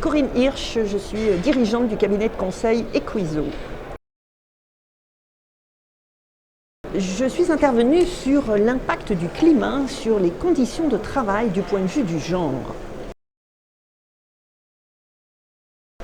Corinne Hirsch, je suis dirigeante du cabinet de conseil Equiso. Je suis intervenue sur l'impact du climat sur les conditions de travail du point de vue du genre.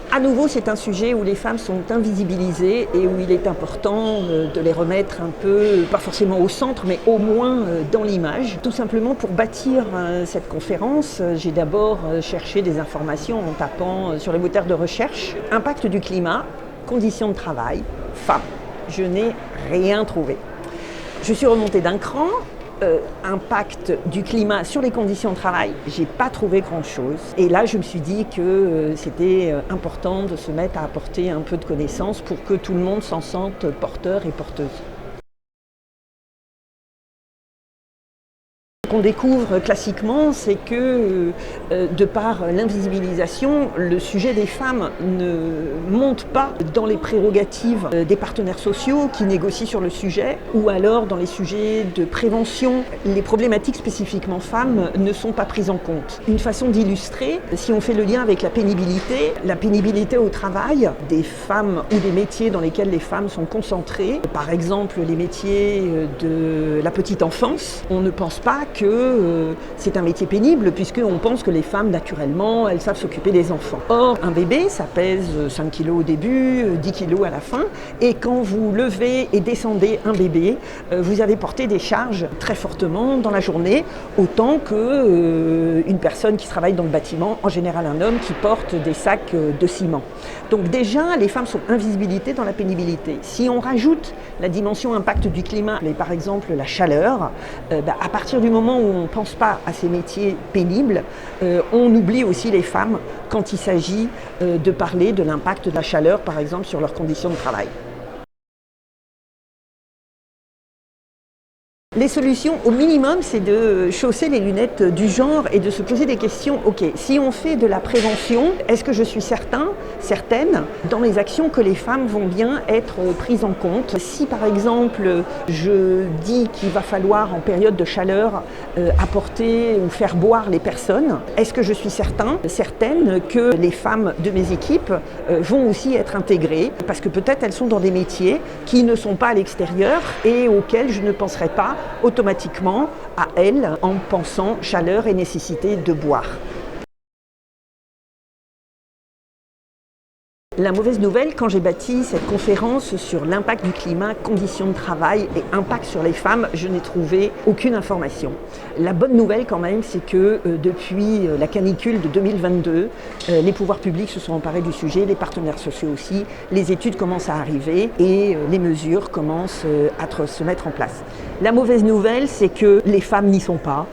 À nouveau, c'est un sujet où les femmes sont invisibilisées et où il est important de les remettre un peu, pas forcément au centre, mais au moins dans l'image. Tout simplement pour bâtir cette conférence, j'ai d'abord cherché des informations en tapant sur les moteurs de recherche. Impact du climat, conditions de travail, femmes. Je n'ai rien trouvé. Je suis remontée d'un cran. Impact du climat sur les conditions de travail, j'ai pas trouvé grand-chose. Et là, je me suis dit que c'était important de se mettre à apporter un peu de connaissances pour que tout le monde s'en sente porteur et porteuse. Ce qu'on découvre classiquement, c'est que de par l'invisibilisation, le sujet des femmes ne monte pas dans les prérogatives des partenaires sociaux qui négocient sur le sujet, ou alors dans les sujets de prévention. Les problématiques spécifiquement femmes ne sont pas prises en compte. Une façon d'illustrer, si on fait le lien avec la pénibilité au travail des femmes ou des métiers dans lesquels les femmes sont concentrées, par exemple les métiers de la petite enfance, on ne pense pas que c'est un métier pénible puisqu'on pense que les femmes, naturellement, elles savent s'occuper des enfants. Or, un bébé, ça pèse 5 kg au début, 10 kg à la fin, et quand vous levez et descendez un bébé, vous avez porté des charges très fortement dans la journée, autant qu'une personne qui travaille dans le bâtiment, en général un homme qui porte des sacs de ciment. Donc déjà, les femmes sont invisibilisées dans la pénibilité. Si on rajoute la dimension impact du climat, et par exemple la chaleur, à partir du moment où on ne pense pas à ces métiers pénibles, on oublie aussi les femmes quand il s'agit de parler de l'impact de la chaleur, par exemple, sur leurs conditions de travail. Les solutions, au minimum, c'est de chausser les lunettes du genre et de se poser des questions. Ok, si on fait de la prévention, est-ce que je suis certaine, dans les actions que les femmes vont bien être prises en compte? Si par exemple, je dis qu'il va falloir en période de chaleur apporter ou faire boire les personnes, est-ce que je suis certaine que les femmes de mes équipes vont aussi être intégrées? Parce que peut-être elles sont dans des métiers qui ne sont pas à l'extérieur et auxquels je ne penserai pas automatiquement à elles en pensant chaleur et nécessité de boire. La mauvaise nouvelle, quand j'ai bâti cette conférence sur l'impact du climat, conditions de travail et impact sur les femmes, je n'ai trouvé aucune information. La bonne nouvelle quand même, c'est que depuis la canicule de 2022, les pouvoirs publics se sont emparés du sujet, les partenaires sociaux aussi, les études commencent à arriver et les mesures commencent à se mettre en place. La mauvaise nouvelle, c'est que les femmes n'y sont pas.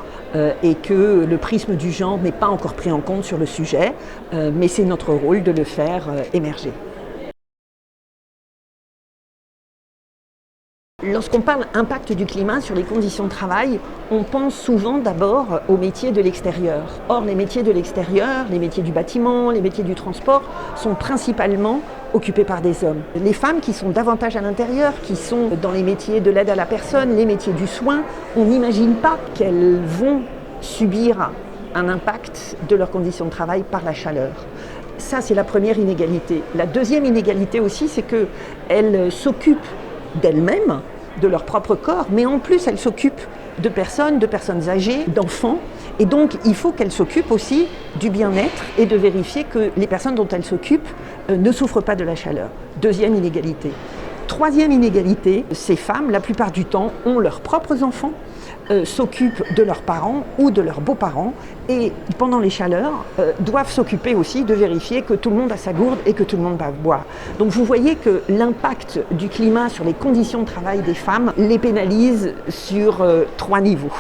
Et que le prisme du genre n'est pas encore pris en compte sur le sujet, mais c'est notre rôle de le faire émerger. Lorsqu'on parle impact du climat sur les conditions de travail, on pense souvent d'abord aux métiers de l'extérieur. Or, les métiers de l'extérieur, les métiers du bâtiment, les métiers du transport sont principalement occupés par des hommes. Les femmes qui sont davantage à l'intérieur, qui sont dans les métiers de l'aide à la personne, les métiers du soin, on n'imagine pas qu'elles vont subir un impact de leurs conditions de travail par la chaleur. Ça, c'est la première inégalité. La deuxième inégalité aussi, c'est qu'elles s'occupent d'elles-mêmes, de leur propre corps, mais en plus elles s'occupent de personnes âgées, d'enfants, et donc il faut qu'elles s'occupent aussi du bien-être et de vérifier que les personnes dont elles s'occupent ne souffrent pas de la chaleur. Deuxième inégalité. Troisième inégalité, ces femmes, la plupart du temps, ont leurs propres enfants, s'occupent de leurs parents ou de leurs beaux-parents et pendant les chaleurs doivent s'occuper aussi de vérifier que tout le monde a sa gourde et que tout le monde va boire. Donc vous voyez que l'impact du climat sur les conditions de travail des femmes les pénalise sur 3 niveaux.